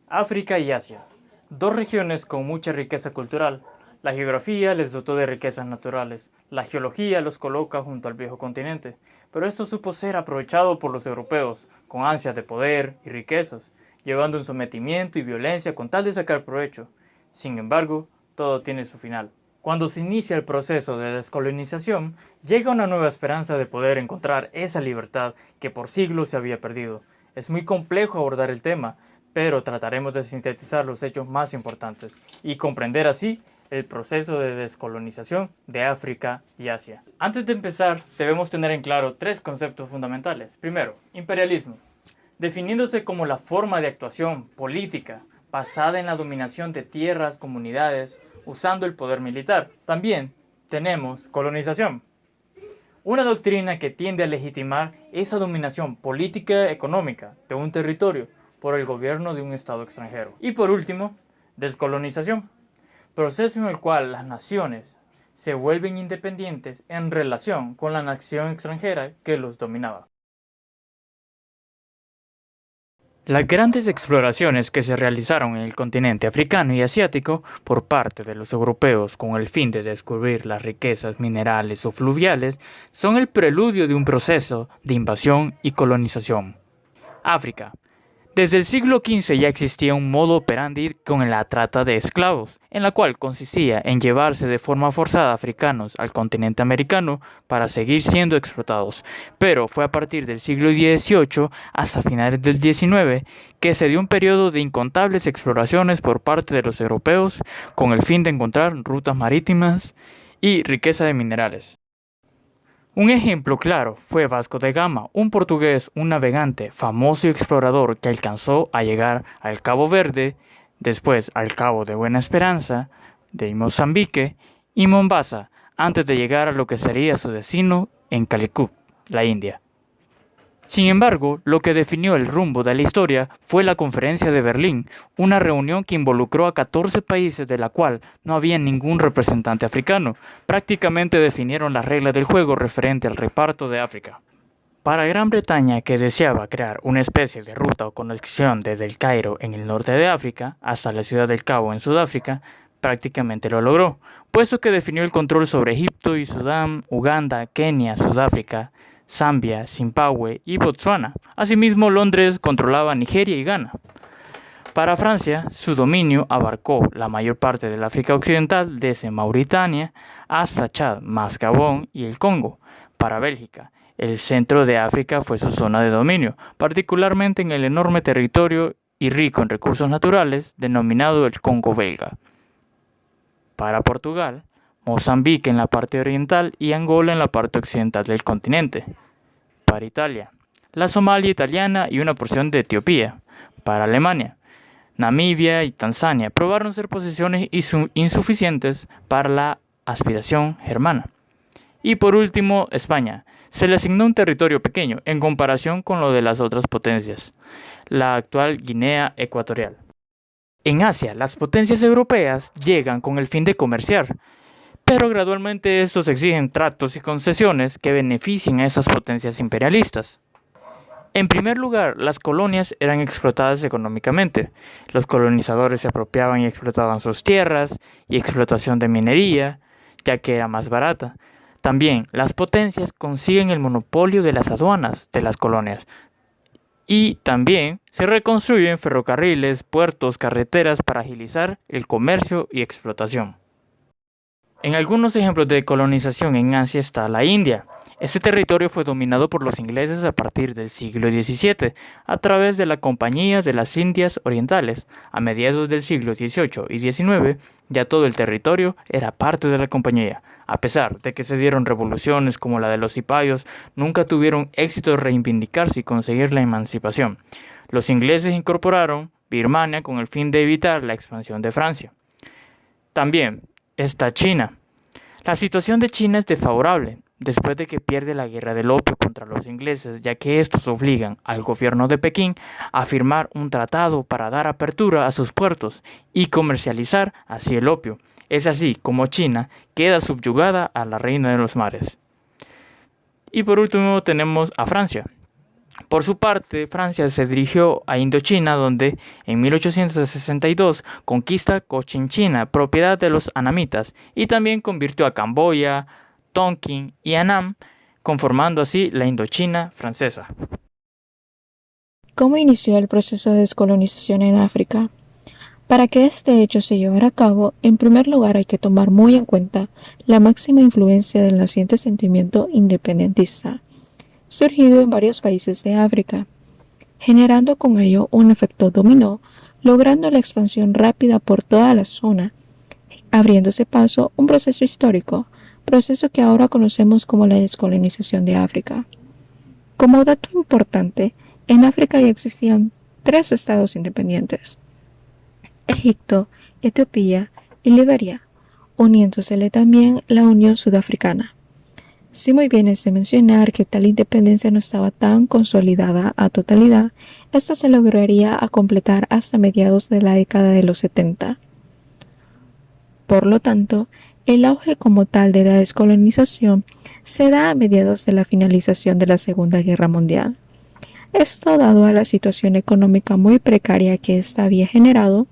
África y Asia, dos regiones con mucha riqueza cultural. La geografía les dotó de riquezas naturales, la geología los coloca junto al viejo continente, pero esto supo ser aprovechado por los europeos, con ansias de poder y riquezas, llevando un sometimiento y violencia con tal de sacar provecho. Sin embargo, todo tiene su final. Cuando se inicia el proceso de descolonización, llega una nueva esperanza de poder encontrar esa libertad que por siglos se había perdido. Es muy complejo abordar el tema, pero trataremos de sintetizar los hechos más importantes y comprender así el proceso de descolonización de África y Asia. Antes de empezar, debemos tener en claro tres conceptos fundamentales. Primero, imperialismo, definiéndose como la forma de actuación política basada en la dominación de tierras, comunidades, usando el poder militar. También tenemos colonización, una doctrina que tiende a legitimar esa dominación política y económica de un territorio por el gobierno de un estado extranjero. Y por último, descolonización, proceso en el cual las naciones se vuelven independientes en relación con la nación extranjera que los dominaba. Las grandes exploraciones que se realizaron en el continente africano y asiático por parte de los europeos con el fin de descubrir las riquezas minerales o fluviales son el preludio de un proceso de invasión y colonización. África. Desde el siglo XV ya existía un modo operandi con la trata de esclavos, en la cual consistía en llevarse de forma forzada africanos al continente americano para seguir siendo explotados. Pero fue a partir del siglo XVIII hasta finales del XIX que se dio un periodo de incontables exploraciones por parte de los europeos con el fin de encontrar rutas marítimas y riqueza de minerales. Un ejemplo claro fue Vasco de Gama, un portugués, un navegante, famoso y explorador que alcanzó a llegar al Cabo Verde, después al Cabo de Buena Esperanza, de Mozambique y Mombasa, antes de llegar a lo que sería su destino en Calicut, la India. Sin embargo, lo que definió el rumbo de la historia fue la Conferencia de Berlín, una reunión que involucró a 14 países de la cual no había ningún representante africano. Prácticamente definieron las reglas del juego referente al reparto de África. Para Gran Bretaña, que deseaba crear una especie de ruta o conexión desde el Cairo en el norte de África hasta la ciudad del Cabo en Sudáfrica, prácticamente lo logró, puesto que definió el control sobre Egipto y Sudán, Uganda, Kenia, Sudáfrica, Zambia, Zimbabue y Botsuana. Asimismo, Londres controlaba Nigeria y Ghana. Para Francia, su dominio abarcó la mayor parte del África Occidental, desde Mauritania hasta Chad, más Gabón y el Congo. Para Bélgica, el centro de África fue su zona de dominio, particularmente en el enorme territorio y rico en recursos naturales denominado el Congo belga. Para Portugal, Mozambique en la parte oriental y Angola en la parte occidental del continente. Para Italia, la Somalia italiana y una porción de Etiopía. Para Alemania, Namibia y Tanzania probaron ser posiciones insuficientes para la aspiración germana. Y por último, España. Se le asignó un territorio pequeño en comparación con lo de las otras potencias, la actual Guinea Ecuatorial. En Asia, las potencias europeas llegan con el fin de comerciar, pero gradualmente estos exigen tratos y concesiones que beneficien a esas potencias imperialistas. En primer lugar, las colonias eran explotadas económicamente. Los colonizadores se apropiaban y explotaban sus tierras y explotación de minería, ya que era más barata. También las potencias consiguen el monopolio de las aduanas de las colonias. Y también se reconstruyen ferrocarriles, puertos, carreteras para agilizar el comercio y explotación. En algunos ejemplos de colonización en Asia está la India. Este territorio fue dominado por los ingleses a partir del siglo XVII a través de la Compañía de las Indias Orientales. A mediados del siglo XVIII y XIX ya todo el territorio era parte de la compañía. A pesar de que se dieron revoluciones como la de los cipayos, nunca tuvieron éxito de reivindicarse y conseguir la emancipación. Los ingleses incorporaron Birmania con el fin de evitar la expansión de Francia. También está China. La situación de China es desfavorable después de que pierde la guerra del opio contra los ingleses, ya que estos obligan al gobierno de Pekín a firmar un tratado para dar apertura a sus puertos y comercializar así el opio. Es así como China queda subyugada a la reina de los mares. Y por último tenemos a Francia. Por su parte, Francia se dirigió a Indochina, donde en 1862 conquista Cochinchina, propiedad de los anamitas, y también convirtió a Camboya, Tonkin y Annam, conformando así la Indochina francesa. ¿Cómo inició el proceso de descolonización en África? Para que este hecho se llevara a cabo, en primer lugar hay que tomar muy en cuenta la máxima influencia del naciente sentimiento independentista, surgido en varios países de África, generando con ello un efecto dominó, logrando la expansión rápida por toda la zona, abriéndose paso un proceso histórico, proceso que ahora conocemos como la descolonización de África. Como dato importante, en África ya existían 3 estados independientes: Egipto, Etiopía y Liberia, uniéndosele también la Unión Sudafricana. Si muy bien es de mencionar que tal independencia no estaba tan consolidada a totalidad, esta se lograría a completar hasta mediados de la década de los 70. Por lo tanto, el auge como tal de la descolonización se da a mediados de la finalización de la Segunda Guerra Mundial. Esto dado a la situación económica muy precaria que ésta había generado,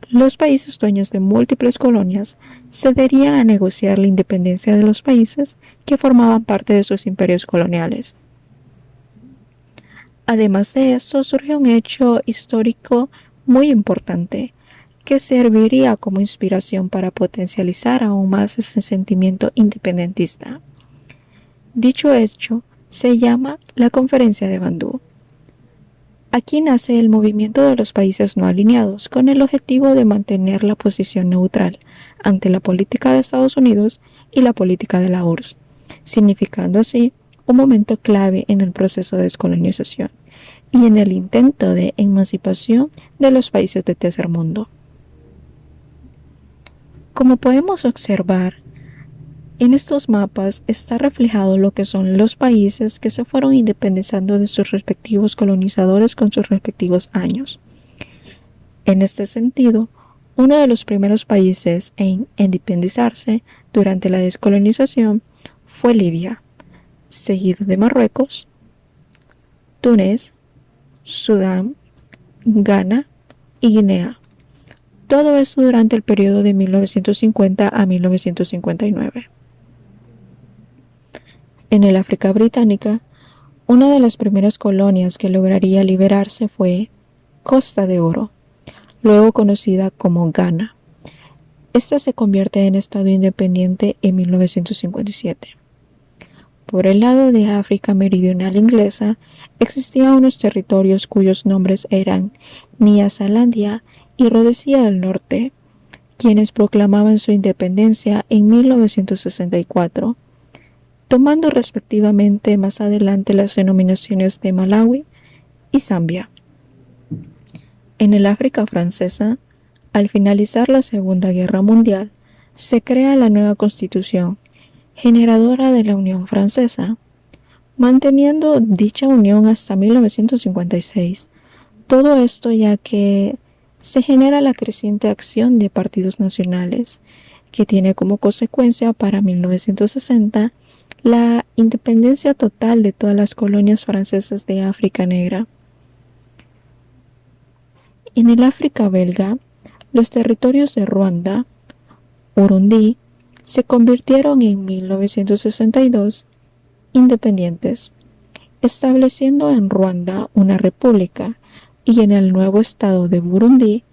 los países dueños de múltiples colonias cederían a negociar la independencia de los países que formaban parte de sus imperios coloniales. Además de esto, surge un hecho histórico muy importante que serviría como inspiración para potencializar aún más ese sentimiento independentista. Dicho hecho se llama la Conferencia de Bandung. Aquí nace el movimiento de los países no alineados con el objetivo de mantener la posición neutral ante la política de Estados Unidos y la política de la URSS, significando así un momento clave en el proceso de descolonización y en el intento de emancipación de los países del tercer mundo. Como podemos observar, en estos mapas está reflejado lo que son los países que se fueron independizando de sus respectivos colonizadores con sus respectivos años. En este sentido, uno de los primeros países en independizarse durante la descolonización fue Libia, seguido de Marruecos, Túnez, Sudán, Ghana y Guinea. Todo esto durante el periodo de 1950 a 1959. En el África británica, una de las primeras colonias que lograría liberarse fue Costa de Oro, luego conocida como Ghana. Esta se convierte en estado independiente en 1957. Por el lado de África meridional inglesa, existían unos territorios cuyos nombres eran Nyasalandia y Rodesia del Norte, quienes proclamaban su independencia en 1964, tomando respectivamente más adelante las denominaciones de Malawi y Zambia. En el África francesa, al finalizar la Segunda Guerra Mundial, se crea la nueva Constitución, generadora de la Unión Francesa, manteniendo dicha unión hasta 1956. Todo esto ya que se genera la creciente acción de partidos nacionales, que tiene como consecuencia para 1960 la independencia total de todas las colonias francesas de África Negra. En el África belga, los territorios de Ruanda, Urundí, se convirtieron en 1962 independientes, estableciendo en Ruanda una república y en el nuevo estado de Burundi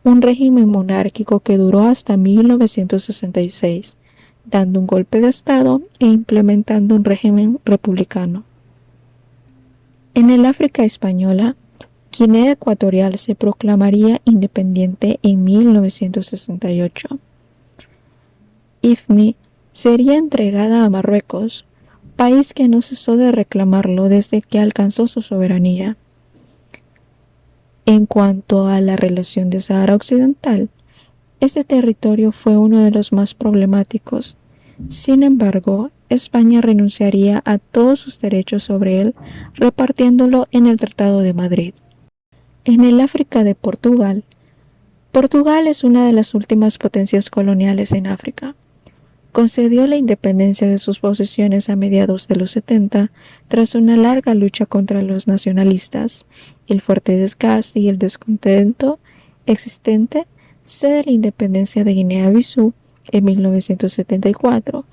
un régimen monárquico que duró hasta 1966, dando un golpe de estado e implementando un régimen republicano. En el África española, Guinea Ecuatorial se proclamaría independiente en 1968. Ifni sería entregada a Marruecos, país que no cesó de reclamarlo desde que alcanzó su soberanía. En cuanto a la relación de Sahara Occidental, este territorio fue uno de los más problemáticos. Sin embargo, España renunciaría a todos sus derechos sobre él, repartiéndolo en el Tratado de Madrid. En el África de Portugal, Portugal es una de las últimas potencias coloniales en África. concedió la independencia de sus posesiones a mediados de los 70 tras una larga lucha contra los nacionalistas. El fuerte desgaste y el descontento existente cede la independencia de Guinea-Bissau en 1974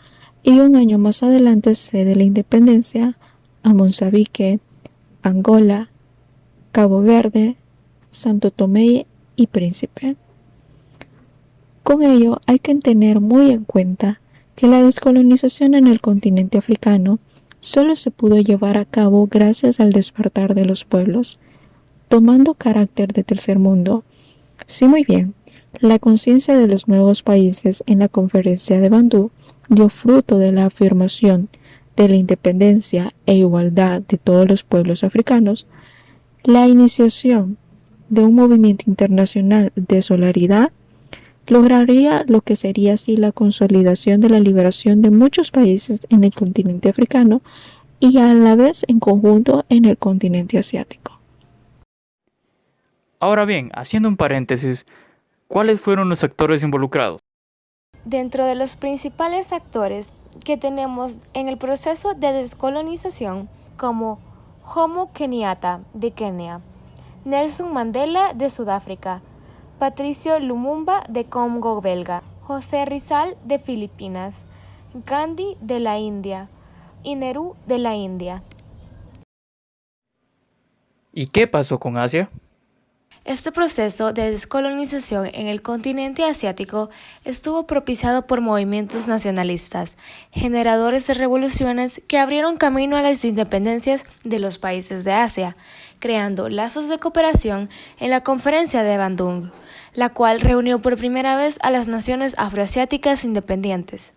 y un año más adelante cede la independencia a Mozambique, Angola, Cabo Verde, Santo Tomé y Príncipe. Con ello hay que tener muy en cuenta que la descolonización en el continente africano solo se pudo llevar a cabo gracias al despertar de los pueblos, tomando carácter de tercer mundo. Sí, muy bien, la conciencia de los nuevos países en la Conferencia de Bandung dio fruto de la afirmación de la independencia e igualdad de todos los pueblos africanos, la iniciación de un movimiento internacional de solidaridad lograría lo que sería así la consolidación de la liberación de muchos países en el continente africano y a la vez en conjunto en el continente asiático. Ahora bien, haciendo un paréntesis, ¿cuáles fueron los actores involucrados? Dentro de los principales actores que tenemos en el proceso de descolonización, como Jomo Kenyatta de Kenia, Nelson Mandela de Sudáfrica, Patricio Lumumba de Congo Belga, José Rizal de Filipinas, Gandhi de la India y Nehru de la India. ¿Y qué pasó con Asia? Este proceso de descolonización en el continente asiático estuvo propiciado por movimientos nacionalistas, generadores de revoluciones que abrieron camino a las independencias de los países de Asia, creando lazos de cooperación en la Conferencia de Bandung, la cual reunió por primera vez a las naciones afroasiáticas independientes.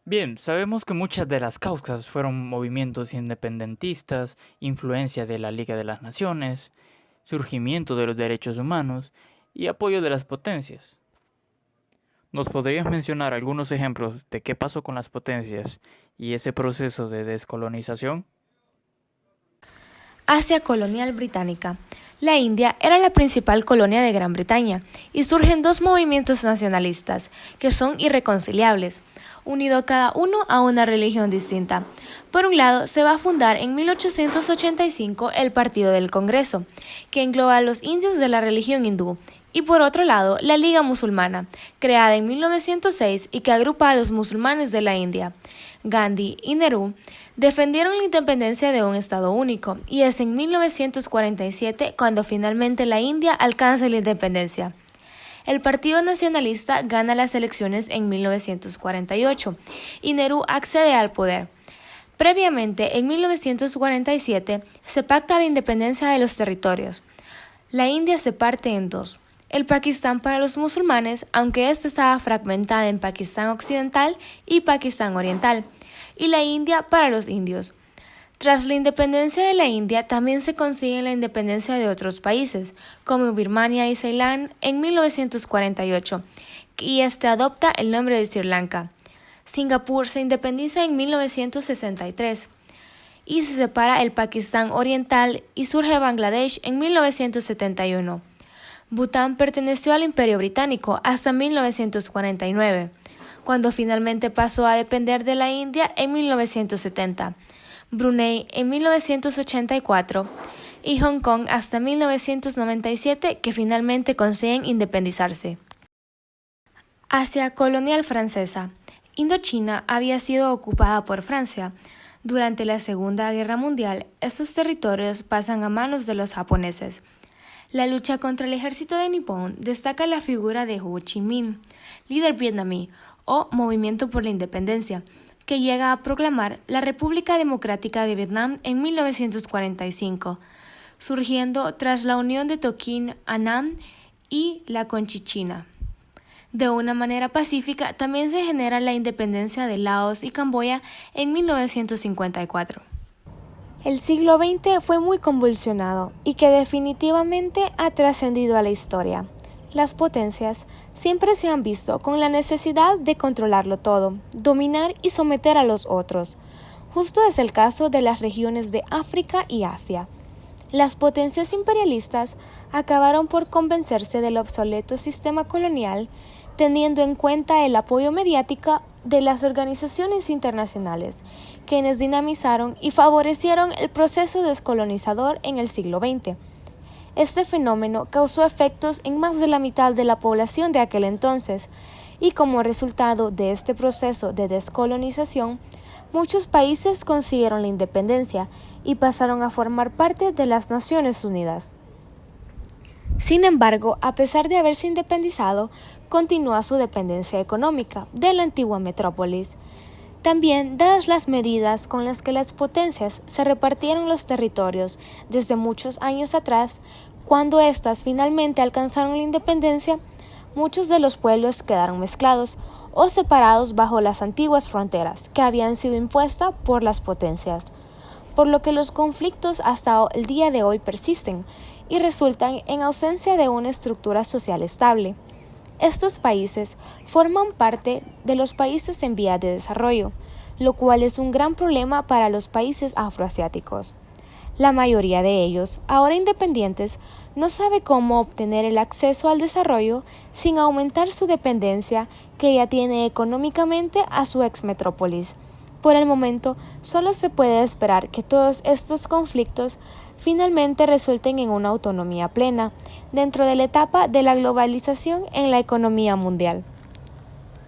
Bien, sabemos que muchas de las causas fueron movimientos independentistas, influencia de la Liga de las Naciones, surgimiento de los derechos humanos y apoyo de las potencias. ¿Nos podrías mencionar algunos ejemplos de qué pasó con las potencias y ese proceso de descolonización? Asia colonial británica. La India era la principal colonia de Gran Bretaña y surgen dos movimientos nacionalistas que son irreconciliables, unido cada uno a una religión distinta. Por un lado, se va a fundar en 1885 el Partido del Congreso, que engloba a los indios de la religión hindú, y por otro lado, la Liga Musulmana, creada en 1906 y que agrupa a los musulmanes de la India. Gandhi y Nehru defendieron la independencia de un Estado único, y es en 1947 cuando finalmente la India alcanza la independencia. El Partido Nacionalista gana las elecciones en 1948 y Nehru accede al poder. Previamente, en 1947, se pacta la independencia de los territorios. La India se parte en dos. El Pakistán para los musulmanes, aunque ésta estaba fragmentada en Pakistán Occidental y Pakistán Oriental, y la India para los indios. Tras la independencia de la India, también se consigue la independencia de otros países, como Birmania y Ceilán en 1948, y adopta el nombre de Sri Lanka. Singapur se independiza en 1963, y se separa el Pakistán Oriental y surge Bangladesh en 1971. Bután perteneció al Imperio Británico hasta 1949, cuando finalmente pasó a depender de la India en 1970. Brunei en 1984 y Hong Kong hasta 1997, que finalmente consiguen independizarse. Asia colonial francesa. Indochina había sido ocupada por Francia. Durante la Segunda Guerra Mundial, estos territorios pasan a manos de los japoneses. La lucha contra el ejército de Nippon destaca la figura de Ho Chi Minh, líder vietnamí o Movimiento por la Independencia, que llega a proclamar la República Democrática de Vietnam en 1945, surgiendo tras la unión de Tonkin, Annam y la Conchichina. De una manera pacífica, también se genera la independencia de Laos y Camboya en 1954. El siglo XX fue muy convulsionado y que definitivamente ha trascendido a la historia. Las potencias siempre se han visto con la necesidad de controlarlo todo, dominar y someter a los otros. Justo es el caso de las regiones de África y Asia. Las potencias imperialistas acabaron por convencerse del obsoleto sistema colonial teniendo en cuenta el apoyo mediático de las organizaciones internacionales, quienes dinamizaron y favorecieron el proceso descolonizador en el siglo XX. Este fenómeno causó efectos en más de la mitad de la población de aquel entonces, y como resultado de este proceso de descolonización, muchos países consiguieron la independencia y pasaron a formar parte de las Naciones Unidas. Sin embargo, a pesar de haberse independizado, continúa su dependencia económica de la antigua metrópolis. También, dadas las medidas con las que las potencias se repartieron los territorios desde muchos años atrás, cuando éstas finalmente alcanzaron la independencia, muchos de los pueblos quedaron mezclados o separados bajo las antiguas fronteras que habían sido impuestas por las potencias, por lo que los conflictos hasta el día de hoy persisten y resultan en ausencia de una estructura social estable. Estos países forman parte de los países en vías de desarrollo, lo cual es un gran problema para los países afroasiáticos. La mayoría de ellos, ahora independientes, no sabe cómo obtener el acceso al desarrollo sin aumentar su dependencia que ya tiene económicamente a su exmetrópolis. Por el momento, solo se puede esperar que todos estos conflictos finalmente resulten en una autonomía plena dentro de la etapa de la globalización en la economía mundial.